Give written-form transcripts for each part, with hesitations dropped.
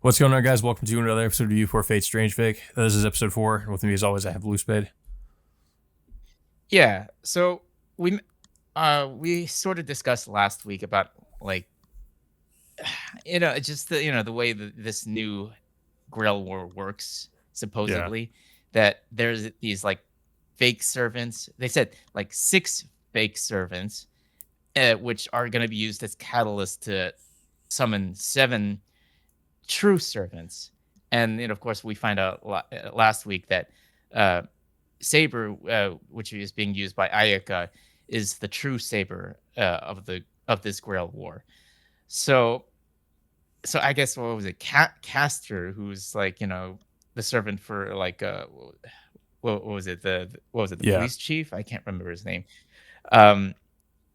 What's going on, guys? Welcome to another episode of U4 Fate Strange Fake. This is episode 4. And with me, as always, I have Blue Spade. Yeah. So we we sort of discussed last week about like just the way that this new Grail War works Yeah. supposedly, that there's these like fake servants. They said like 6 fake servants, which are going to be used as catalysts to summon 7 true servants. And of course, we find out last week that uh, Saber, which is being used by Ayaka, is the true Saber of this Grail War. So, so I guess what was it, Caster, who's like the servant for like what was it, what was it, the Yeah. police chief? I can't remember his name. Um,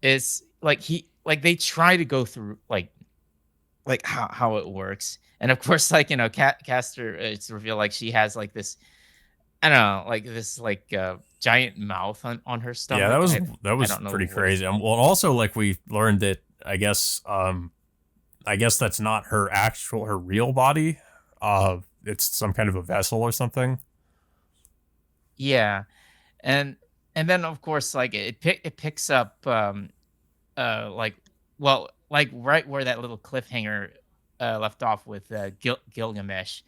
is like he like they try to go through like how it works, and of course like Caster, it's revealed like she has like this, I don't know, like this like giant mouth on her Yeah, that stomach. was that I was don't know pretty what is. crazy. Well, also, like, we learned that I guess that's not her real body. It's some kind of a vessel or something. Yeah, and then of course like it picks up like, well, like right where that little cliffhanger left off with Gilgamesh,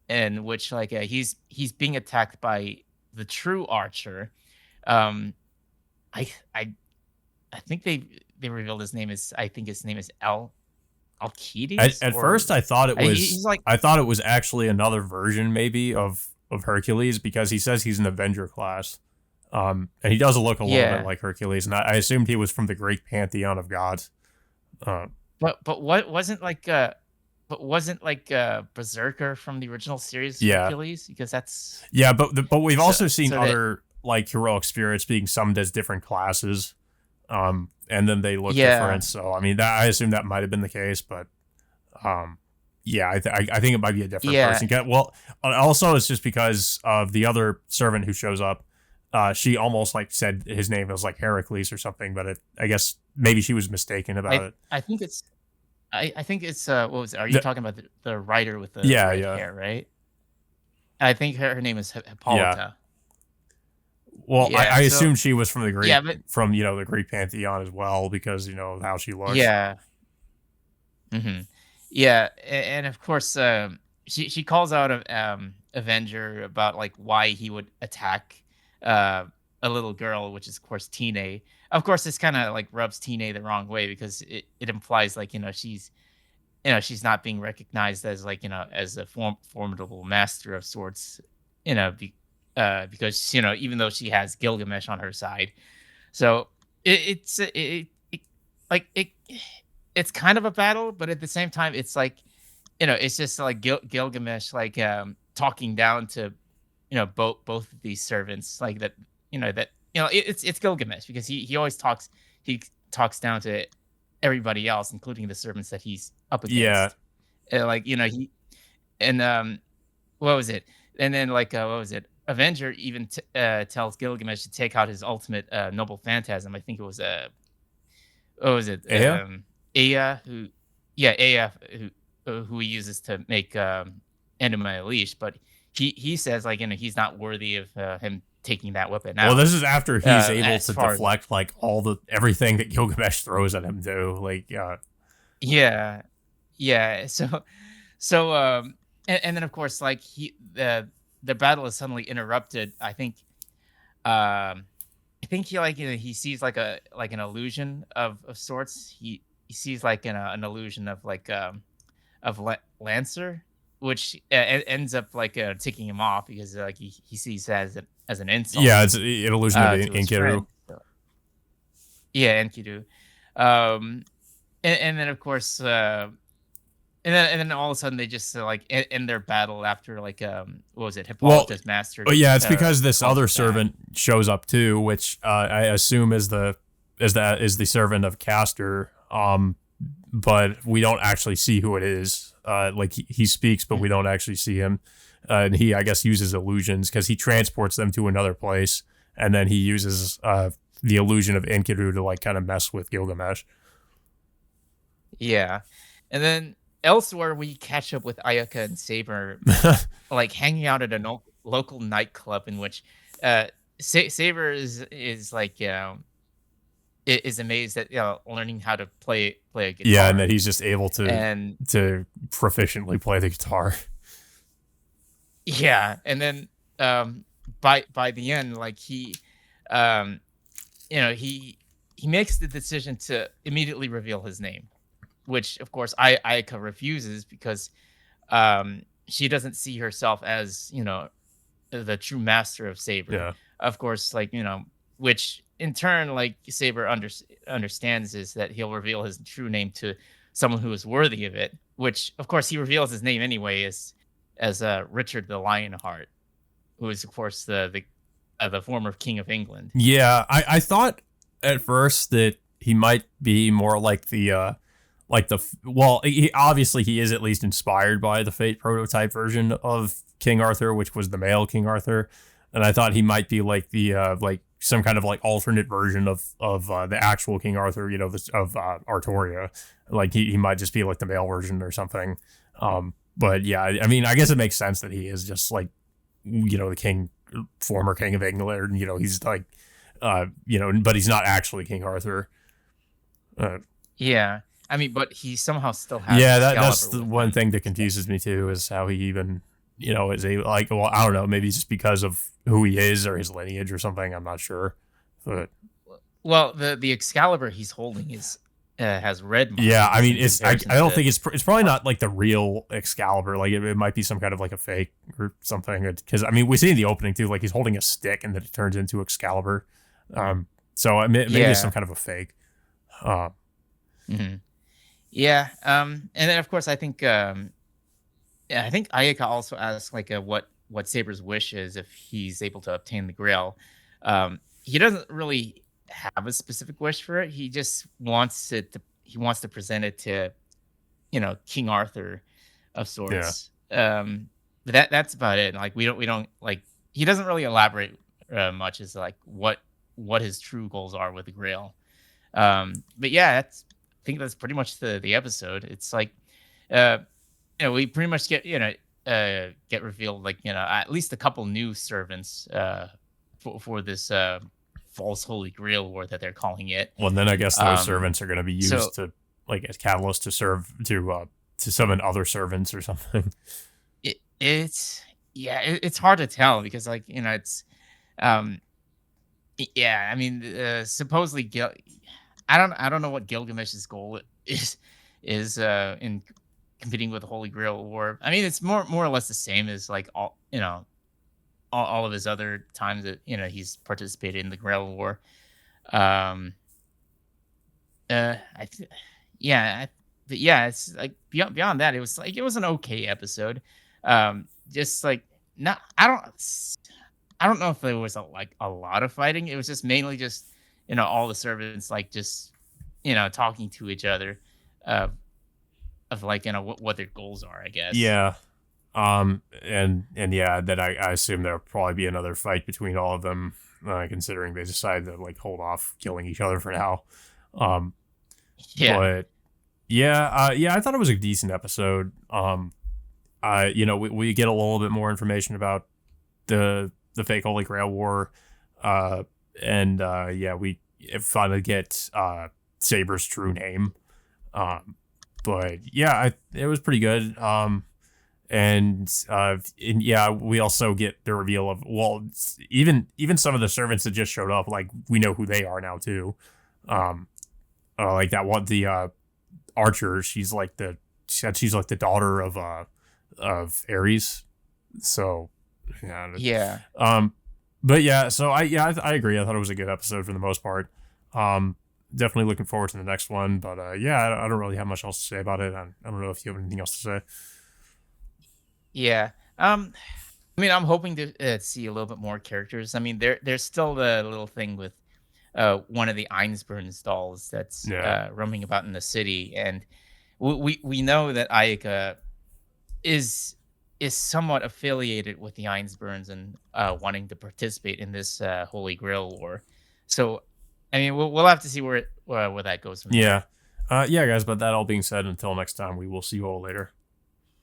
in which like he's being attacked by the true archer. Um, I I I think they revealed his name is, I think his name is Alcides, At first, or I thought it was he's like, I thought it was actually another version, maybe, of Hercules, because he says he's an Avenger class. And he does look a little bit yeah, like Hercules, and I assumed he was from the Greek pantheon of gods. Uh, but what wasn't like Berserker from the original series yeah, Hercules, because that's Yeah, but we've so also seen so that other like heroic spirits being summoned as different classes, and then they look yeah, different. So I mean, that I assume that might have been the case, but um, yeah, I think it might be a different yeah, person. Well, also it's just because of the other servant who shows up. She almost like said his name was like Heracles or something, but I guess maybe she was mistaken about I it. I think it's I think it's what was it? Are you The- talking about the writer with the yeah, red yeah, hair, right? I think her name is yeah. Hippolyta. Well, Yeah, I so assume she was from the yeah, Greek, but from the Greek pantheon as well, because how she looks. yeah. Mhm. Yeah, and of course, she calls out Avenger about like why he would attack uh, a little girl, which is of course Tine. Of course, this kind of like rubs Tine the wrong way, because it implies like she's not being recognized as like as a formidable master of sorts, because even though she has Gilgamesh on her side, so it like it's kind of a battle, but at the same time, it's like, it's just like Gilgamesh, like talking down to both of these servants, like that, it's Gilgamesh, because he talks down to everybody else, including the servants that he's up Yeah, against. Like he and what was it? And then like what was it? Avenger even tells Gilgamesh to take out his ultimate noble phantasm. I think it was what was it? yeah. Aya, who, yeah, Aya, who he uses to make Enuma Elish, but he says like he's not worthy of him taking that weapon Well, out. this is after he's able As to far as, deflect like everything that Gilgamesh throws at him too. Like, yeah, yeah, so and then of course like the battle is suddenly interrupted. I think he like he sees like an illusion of sorts. He sees like an illusion of like Lancer, which ends up like ticking him off, because like he sees that as an insult yeah, it's an illusion of to his Enkidu. friend. So, yeah, Enkidu. Um, and then of course and then all of a sudden they just like end their battle after like what was it, Well, Hippolyta's master yeah, it's because this calls other it back. servant shows up too, which I assume is the servant of Castor. But we don't actually see who it is. Like he speaks, but we Mhm. don't actually see him. And he, I guess, uses illusions because he transports them to another place, and then he uses the illusion of Enkidu to like kind of mess with Gilgamesh. Yeah. And then elsewhere, we catch up with Ayaka and Saber, like hanging out at a local nightclub in which uh, Saber is like is amazed at learning how to play a Yeah, and guitar, that he's just able and to proficiently play the guitar. yeah, and then by the end, like um, he makes the decision to immediately reveal his name, which of course Ayaka refuses because she doesn't see herself as the true master of Saber. Yeah. Of course, like which in turn, like Saber understands is that he'll reveal his true name to someone who is worthy of it. Which of course he reveals his name anyway as Richard the Lionheart, who is of course the former king of England. Yeah, I thought at first that he might be more well, obviously he is at least inspired by the Fate prototype version of King Arthur, which was the male King Arthur, and I thought he might be like like some kind of like alternate version of the actual King Arthur, of Artoria. Like he might just be like the male version or something. But yeah, I mean, I guess it makes sense that he is just like the former king of England. He's like but he's not actually King Arthur. Yeah, I mean, but he somehow still has Yeah, Excalibur that's the with one him. thing that confuses me too, is how he even, is a like, well, I don't know, maybe just because of who he is or his lineage or something. I'm not sure, but Well, the Excalibur he's holding is has red yeah, I markings mean, in I comparison don't to think it's probably not like the real Excalibur. Like it might be some kind of like a fake or something. Because I mean, we see in the opening too, like he's holding a stick and then it turns into Excalibur. So maybe it's some yeah. kind of a fake. Uh, Mhm. Yeah, and then of course I think Ayaka also asks like what Saber's wish is if he's able to obtain the Grail. He doesn't really have a specific wish for it. He just wants he wants to present it to King Arthur of yeah, sorts. But that's about it. Like we don't like he doesn't really elaborate much as like what his true goals are with the Grail. But yeah, I think that's pretty much the episode. It's like, uh, we pretty much get revealed like at least a couple new servants for this false Holy Grail war that they're calling it. well, and then I guess those Um, servants are going to be so used to like as catalyst to serve to summon other servants or something. it's yeah, it's hard to tell because like it's um yeah, I mean supposedly I don't know what Gilgamesh's goal is in competing with the Holy Grail War. I mean, it's more or less the same as like all of his other times that he's participated in the Grail War. Um, I th- yeah, but yeah, it's like beyond that, it was an okay episode. Just like not I don't know if there was a lot of fighting. It was just mainly just all the servants like just talking to each other, uh, of like what their goals are, I guess. Yeah. And yeah, that I assume there'll probably be another fight between all of them, considering they decided to like hold off killing each other for now. Um, Yeah, but yeah, I thought it was a decent episode. We get a little bit more information about the fake Holy Grail War, uh, and yeah, we finally get Saber's true name. Um, but yeah, it was pretty good. And yeah, we also get the reveal of, well, even some of the servants that just showed up, like we know who they are now too. Um, like that one, the archer, she's like the daughter of Ares. So yeah. yeah, Um, but yeah, so I agree. I thought it was a good episode for the most part. Um, Definitely looking forward to the next one. But yeah, I don't really have much else to say about it. I don't know if you have anything else to say. yeah. I mean, I'm hoping to see a little bit more characters. I mean, there's still the little thing with one of the Einsburn dolls that's Yeah. roaming about in the city, and we know that Ayaka is somewhat affiliated with the Einsburns and wanting to participate in this Holy Grail war. So, I mean, we'll have to see where that goes from Yeah. there. Yeah, guys. But that all being said, until next time, we will see you all later.